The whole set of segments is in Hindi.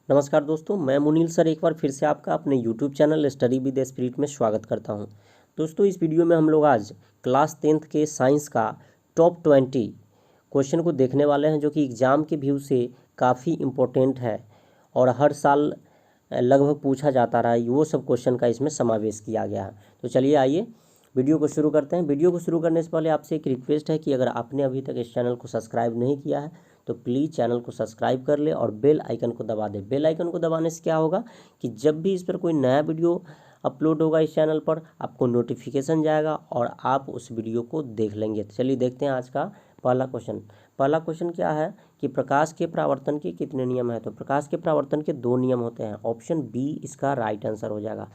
नमस्कार दोस्तों, मैं मुनील सर एक बार फिर से आपका अपने YouTube channel study with spirit में स्वागत करता हूं। दोस्तों, इस वीडियो में हम लोग आज क्लास 10th के साइंस का टॉप 20 क्वेश्चन को देखने वाले हैं, जो कि एग्ज़ाम के व्यू से काफ़ी इम्पोर्टेंट है और हर साल लगभग पूछा जाता रहा है। वो सब क्वेश्चन का इसमें समावेश किया गया है। तो चलिए आइए वीडियो को शुरू करते हैं। वीडियो को शुरू करने से पहले आपसे एक रिक्वेस्ट है कि अगर आपने अभी तक इस चैनल को सब्सक्राइब नहीं किया है तो प्लीज़ चैनल को सब्सक्राइब कर ले और बेल आइकन को दबा दे। बेल आइकन को दबाने से क्या होगा कि जब भी इस पर कोई नया वीडियो अपलोड होगा इस चैनल पर, आपको नोटिफिकेशन जाएगा और आप उस वीडियो को देख लेंगे। तो चलिए देखते हैं आज का पहला क्वेश्चन। पहला क्वेश्चन क्या है कि प्रकाश के परावर्तन के कितने नियम हैं। तो प्रकाश के परावर्तन के 2 नियम होते हैं। ऑप्शन बी इसका राइट आंसर हो जाएगा।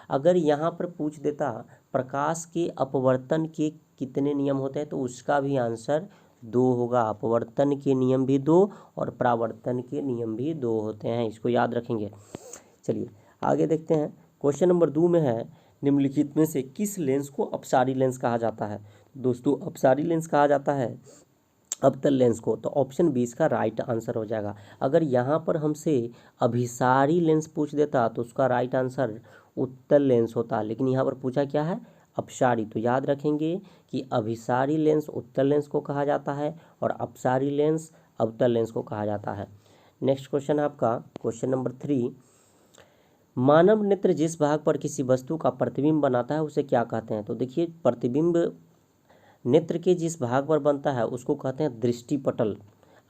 अगर यहाँ पर पूछ देता प्रकाश के अपवर्तन के कितने नियम होते हैं तो उसका भी आंसर 2 होगा। अपवर्तन के नियम भी 2 और परावर्तन के नियम भी 2 होते हैं, इसको याद रखेंगे। चलिए आगे देखते हैं। क्वेश्चन नंबर 2 में है, निम्नलिखित में से किस लेंस को अपसारी लेंस कहा जाता है। दोस्तों, अपसारी लेंस कहा जाता है अवतल लेंस को। तो ऑप्शन बी इसका राइट आंसर हो जाएगा। अगर यहाँ पर हमसे अभिसारी लेंस पूछ देता तो उसका राइट आंसर उत्तल लेंस होता, लेकिन यहाँ पर पूछा क्या है, अपसारी। तो याद रखेंगे कि अभिसारी लेंस उत्तल लेंस को कहा जाता है और अपसारी लेंस अवतल लेंस को कहा जाता है। नेक्स्ट क्वेश्चन है आपका क्वेश्चन नंबर 3। मानव नेत्र जिस भाग पर किसी वस्तु का प्रतिबिंब बनाता है उसे क्या कहते हैं। तो देखिए, प्रतिबिंब नेत्र के जिस भाग पर बनता है उसको कहते हैं दृष्टिपटल।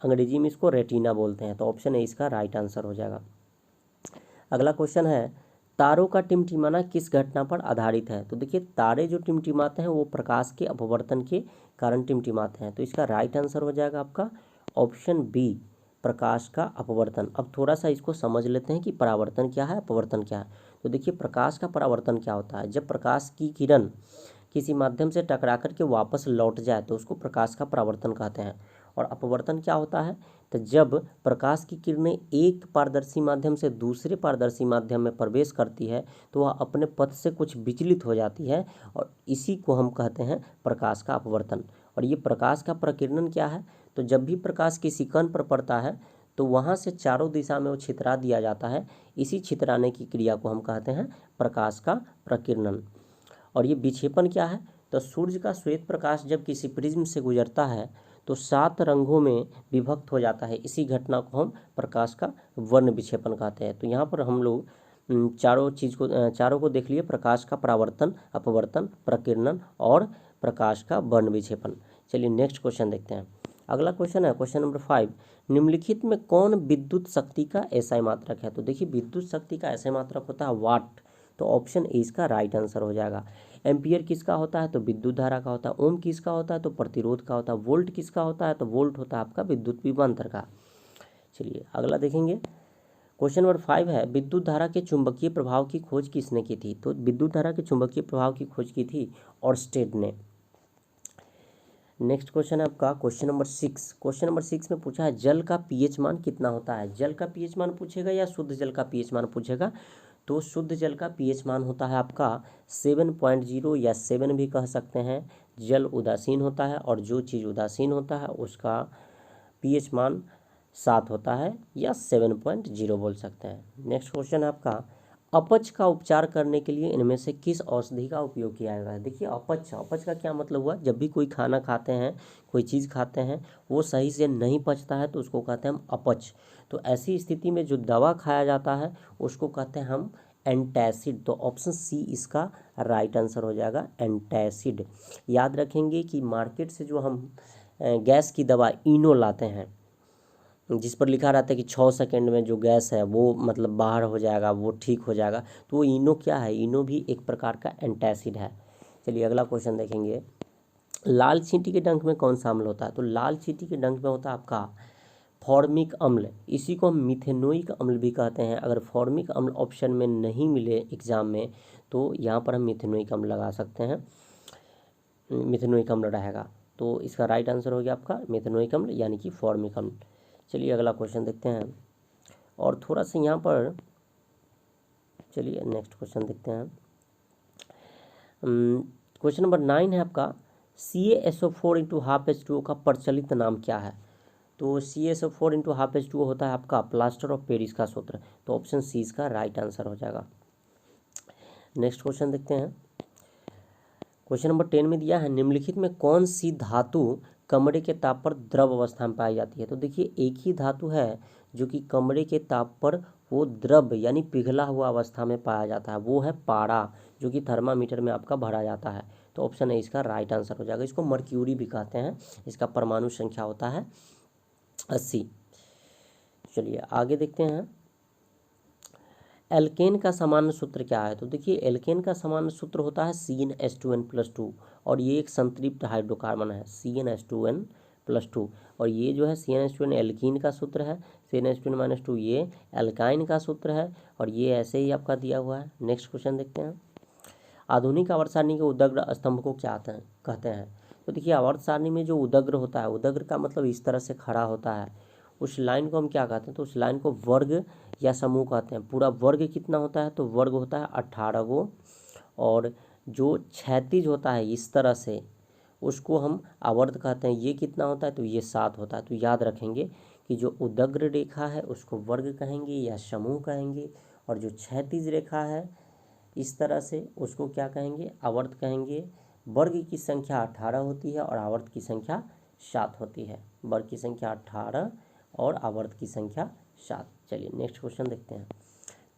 अंग्रेजी में इसको रेटिना बोलते हैं। तो ऑप्शन ए इसका राइट आंसर हो जाएगा। अगला क्वेश्चन है, तारों का टिमटिमाना किस घटना पर आधारित है। तो देखिए, तारे जो टिमटिमाते हैं वो प्रकाश के अपवर्तन के कारण टिमटिमाते हैं। तो इसका राइट आंसर हो जाएगा आपका ऑप्शन बी, प्रकाश का अपवर्तन। अब थोड़ा सा इसको समझ लेते हैं कि परावर्तन क्या है, अपवर्तन क्या है। तो देखिए, प्रकाश का परावर्तन क्या होता है। जब प्रकाश की किरण किसी माध्यम से टकरा करके वापस लौट जाए तो उसको प्रकाश का परावर्तन कहते हैं। और अपवर्तन क्या होता है, तो जब प्रकाश की किरणें एक पारदर्शी माध्यम से दूसरे पारदर्शी माध्यम में प्रवेश करती है तो वह अपने पथ से कुछ विचलित हो जाती है और इसी को हम कहते हैं प्रकाश का अपवर्तन। और ये प्रकाश का प्रकीर्णन क्या है, तो जब भी प्रकाश किसी कण पर पड़ता है तो वहाँ से चारों दिशा में वो छितरा दिया जाता है। इसी छितराने की क्रिया को हम कहते हैं प्रकाश का प्रकीर्णन। और ये विक्षेपण क्या है, तो सूर्य का श्वेत प्रकाश जब किसी प्रिज्म से गुजरता है तो 7 रंगों में विभक्त हो जाता है। इसी घटना को हम प्रकाश का वर्ण विक्षेपण कहते हैं। तो यहाँ पर हम लोग चारों को देख लिए, प्रकाश का परावर्तन, अपवर्तन, प्रकीर्णन और प्रकाश का वर्ण विक्षेपण। चलिए नेक्स्ट क्वेश्चन देखते हैं। अगला क्वेश्चन है क्वेश्चन नंबर 5। निम्नलिखित में कौन विद्युत शक्ति का एसआई मात्रक है। तो देखिए, विद्युत शक्ति का एसआई मात्रक होता है वाट। तो ऑप्शन ए इसका राइट आंसर हो जाएगा। एम्पियर किसका होता है, तो विद्युत धारा का होता है। ओम किसका होता है, तो प्रतिरोध का होता है। वोल्ट किसका होता है, तो वोल्ट होता है आपका विद्युत विभवांतर का। चलिए अगला देखेंगे। क्वेश्चन नंबर 5 है, विद्युत धारा के चुंबकीय प्रभाव की खोज किसने की थी। तो विद्युत धारा के चुंबकीय प्रभाव की खोज की थी ऑर्स्टेड ने। नेक्स्ट क्वेश्चन है आपका क्वेश्चन नंबर 6। क्वेश्चन नंबर 6 में पूछा है, जल का पीएच मान कितना होता है। जल का पीएच मान पूछेगा या शुद्ध जल का पीएच मान पूछेगा। तो शुद्ध जल का पीएच मान होता है आपका 7.0 या 7 भी कह सकते हैं। जल उदासीन होता है और जो चीज़ उदासीन होता है उसका पीएच मान 7 होता है या 7.0 बोल सकते हैं। नेक्स्ट क्वेश्चन है आपका, अपच का उपचार करने के लिए इनमें से किस औषधि का उपयोग किया जाता है। देखिए, अपच का क्या मतलब हुआ, जब भी कोई खाना खाते हैं, कोई चीज़ खाते हैं, वो सही से नहीं पचता है तो उसको कहते हैं हम अपच। तो ऐसी स्थिति में जो दवा खाया जाता है उसको कहते हैं हम एंटासिड। तो ऑप्शन सी इसका राइट आंसर हो जाएगा, एंटासिड। याद रखेंगे कि मार्केट से जो हम गैस की दवा इनो लाते हैं, जिस पर लिखा रहता है कि 6 सेकंड में जो गैस है वो मतलब बाहर हो जाएगा, वो ठीक हो जाएगा, तो वो इनो क्या है, इनो भी एक प्रकार का एंटासिड है। चलिए अगला क्वेश्चन देखेंगे। लाल चींटी के डंक में कौन सा अम्ल होता है। तो लाल चींटी के डंक में होता है आपका फॉर्मिक अम्ल। इसी को हम मिथेनोइक अम्ल भी कहते हैं। अगर फॉर्मिक अम्ल ऑप्शन में नहीं मिले एग्जाम में तो यहाँ पर हम मिथेनोइक अम्ल लगा सकते हैं, मिथेनोइक अम्ल रहेगा। तो इसका राइट आंसर हो गया आपका मिथेनोइक अम्ल यानी कि फॉर्मिक अम्ल। चलिए अगला क्वेश्चन देखते हैं और थोड़ा सा यहाँ पर, चलिए नेक्स्ट क्वेश्चन देखते हैं। क्वेश्चन नंबर 9 है आपका, CaSO4 × ½ H2O का प्रचलित नाम क्या है। तो CaSO4 इंटू ½ होता है आपका प्लास्टर ऑफ पेरिस का सूत्र। तो ऑप्शन सी इसका राइट आंसर हो जाएगा। नेक्स्ट क्वेश्चन देखते हैं। क्वेश्चन नंबर 10 में दिया है, निम्नलिखित में कौन सी धातु कमरे के ताप पर द्रव अवस्था में पाई जाती है। तो देखिए एक ही धातु है जो कि कमरे के ताप पर वो द्रव यानी पिघला हुआ अवस्था में पाया जाता है, वो है पारा, जो कि थर्मामीटर में आपका भरा जाता है। तो ऑप्शन ए इसका राइट आंसर हो जाएगा। इसको मर्क्यूरी भी कहते हैं, इसका परमाणु संख्या होता है 80। चलिए आगे देखते हैं, एल्केन का सामान्य सूत्र क्या है। तो देखिए एल्केन का सामान्य सूत्र होता है CnH2n+2, और ये एक संतृप्त हाइड्रोकार्बन है CnH2n+2, और ये जो है CnH2n एल्कीन का सूत्र है, CnH2n-2 ये एल्काइन का सूत्र है, और ये ऐसे ही आपका दिया हुआ है। नेक्स्ट क्वेश्चन देखते हैं, आधुनिक आवर्त सारणी के उदग्र स्तंभ को क्या कहते हैं। तो देखिए आवर्त सारणी में जो उदग्र होता है, उदग्र का मतलब इस तरह से खड़ा होता है, उस लाइन को हम क्या कहते हैं, तो उस लाइन को वर्ग या समूह कहते हैं। पूरा वर्ग कितना होता है, तो वर्ग होता है 18 गो, और जो क्षैतिज होता है इस तरह से उसको हम आवर्त कहते हैं। ये कितना होता है, तो ये 7 होता है। तो याद रखेंगे कि जो उदग्र रेखा है उसको वर्ग कहेंगे या समूह कहेंगे, और जो क्षैतिज रेखा है इस तरह से उसको क्या कहेंगे, आवर्त कहेंगे। वर्ग की संख्या 18 होती है और आवर्त की संख्या 7 होती है। वर्ग की संख्या 18 और आवर्त की संख्या 7। चलिए नेक्स्ट क्वेश्चन देखते हैं।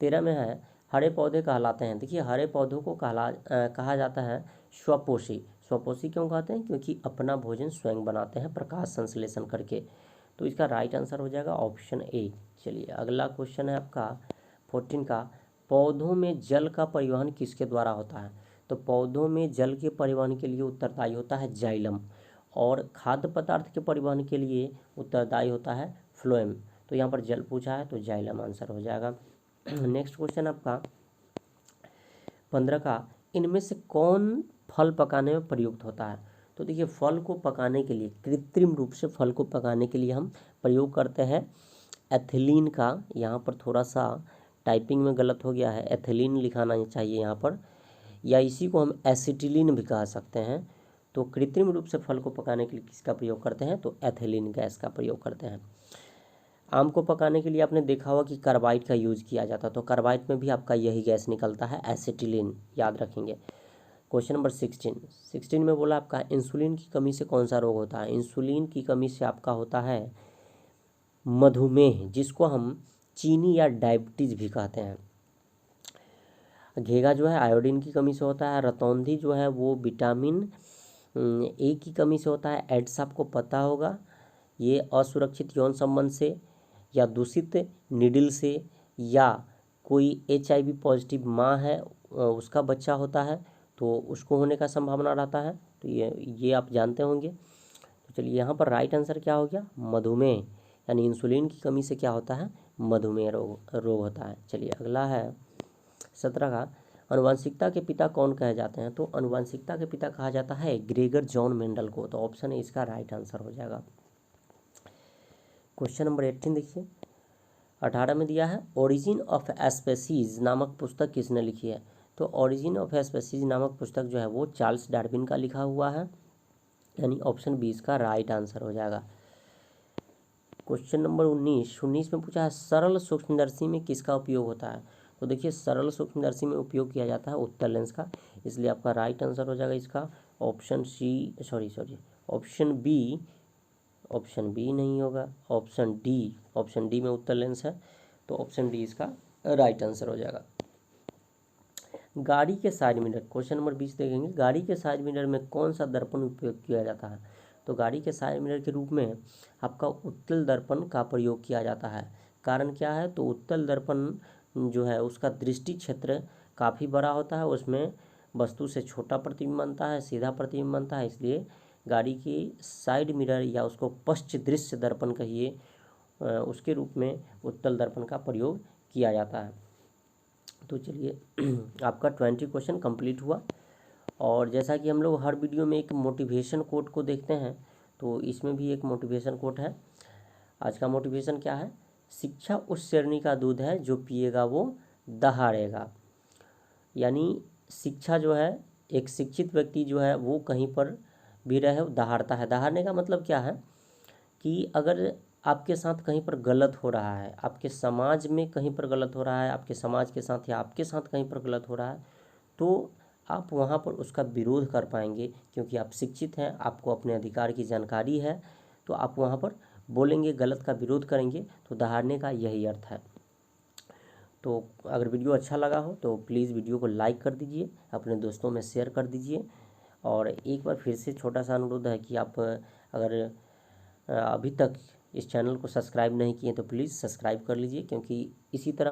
13 में है, हरे पौधे कहलाते हैं। देखिए हरे पौधों को कहा जाता है स्वपोषी। स्वपोषी क्यों कहते हैं, क्योंकि अपना भोजन स्वयं बनाते हैं प्रकाश संश्लेषण करके। तो इसका राइट आंसर हो जाएगा ऑप्शन ए। चलिए अगला क्वेश्चन है आपका 14 का, पौधों में जल का परिवहन किसके द्वारा होता है। तो पौधों में जल के परिवहन के लिए उत्तरदायी होता है जाइलम, और खाद्य पदार्थ के परिवहन के लिए उत्तरदायी होता है फ्लोएम। तो यहाँ पर जल पूछा है तो जाइलम आंसर हो जाएगा। नेक्स्ट क्वेश्चन आपका 15 का, इनमें से कौन फल पकाने में प्रयुक्त होता है। तो देखिए फल को पकाने के लिए, कृत्रिम रूप से फल को पकाने के लिए हम प्रयोग करते हैं एथिलीन का। यहाँ पर थोड़ा सा टाइपिंग में गलत हो गया है, एथिलीन लिखाना चाहिए यहाँ पर, या इसी को हम एसिटिलीन भी कह सकते हैं। तो कृत्रिम रूप से फल को पकाने के लिए किसका प्रयोग करते हैं, तो एथिलीन गैस का प्रयोग करते हैं। आम को पकाने के लिए आपने देखा होगा कि कार्बाइड का यूज किया जाता है, तो कार्बाइड में भी आपका यही गैस निकलता है एसिटिलीन, याद रखेंगे। क्वेश्चन नंबर 16 में बोला आपका, इंसुलिन की कमी से कौन सा रोग होता है। इंसुलिन की कमी से आपका होता है मधुमेह, जिसको हम चीनी या डायबिटीज भी कहते हैं। घेगा जो है आयोडीन की कमी से होता है। रतौंधी जो है वो विटामिन ए की कमी से होता है। एड्स आपको पता होगा, ये असुरक्षित यौन संबंध से या दूषित निडल से, या कोई HIV पॉजिटिव माँ है उसका बच्चा होता है तो उसको होने का संभावना रहता है। तो ये आप जानते होंगे। तो चलिए यहाँ पर राइट आंसर क्या हो गया, मधुमेह, यानी इंसुलिन की कमी से क्या होता है, मधुमेह रोग होता है। चलिए अगला है 17 का, अनुवांशिकता के पिता कौन कहे जाते हैं। तो अनुवांशिकता के पिता कहा जाता है ग्रेगर जॉन मेंडल को। तो ऑप्शन है इसका राइट आंसर हो जाएगा। क्वेश्चन नंबर 18 देखिए, 18 में दिया है, ओरिजिन ऑफ स्पेसीज नामक पुस्तक किसने लिखी है। तो ओरिजिन ऑफ स्पेसीज नामक पुस्तक जो है वो चार्ल्स डार्विन का लिखा हुआ है, यानी ऑप्शन बी इसका राइट आंसर हो जाएगा। क्वेश्चन नंबर 19 में पूछा है, सरल सूक्ष्मदर्शी में किसका उपयोग होता है। तो देखिए सरल सूक्ष्मदर्शी में उपयोग किया जाता है उत्तल लेंस का, इसलिए आपका राइट आंसर हो जाएगा इसका ऑप्शन ऑप्शन बी नहीं होगा, ऑप्शन डी में उत्तल लेंस है, तो ऑप्शन डी इसका राइट आंसर हो जाएगा। गाड़ी के साइड मिरर, क्वेश्चन नंबर 20 देखेंगे, गाड़ी के साइड मिरर में कौन सा दर्पण उपयोग किया जाता है। तो गाड़ी के साइड मिरर के रूप में आपका उत्तल दर्पण का प्रयोग किया जाता है। कारण क्या है, तो उत्तल दर्पण जो है उसका दृष्टि क्षेत्र काफ़ी बड़ा होता है, उसमें वस्तु से छोटा प्रतिबिंब बनता है, सीधा प्रतिबिंब बनता है, इसलिए गाड़ी की साइड मिरर या उसको पश्च दृश्य दर्पण कहिए, उसके रूप में उत्तल दर्पण का प्रयोग किया जाता है। तो चलिए आपका 20 क्वेश्चन कंप्लीट हुआ। और जैसा कि हम लोग हर वीडियो में एक मोटिवेशन कोट को देखते हैं, तो इसमें भी एक मोटिवेशन कोट है। आज का मोटिवेशन क्या है, शिक्षा उस श्रेणी का दूध है जो पिएगा वो दहाड़ेगा। यानी शिक्षा जो है, एक शिक्षित व्यक्ति जो है वो कहीं पर भी रहे दहाड़ता है। दहाड़ने का मतलब क्या है कि अगर आपके साथ कहीं पर गलत हो रहा है, आपके समाज में कहीं पर गलत हो रहा है, आपके समाज के साथ या आपके साथ कहीं पर गलत हो रहा है, तो आप वहाँ पर उसका विरोध कर पाएंगे, क्योंकि आप शिक्षित हैं, आपको अपने अधिकार की जानकारी है, तो आप वहाँ पर बोलेंगे, गलत का विरोध करेंगे। तो दहाड़ने का यही अर्थ है। तो अगर वीडियो अच्छा लगा हो तो प्लीज़ वीडियो को लाइक कर दीजिए, अपने दोस्तों में शेयर कर दीजिए। और एक बार फिर से छोटा सा अनुरोध है कि आप अगर अभी तक इस चैनल को सब्सक्राइब नहीं किए तो प्लीज़ सब्सक्राइब कर लीजिए, क्योंकि इसी तरह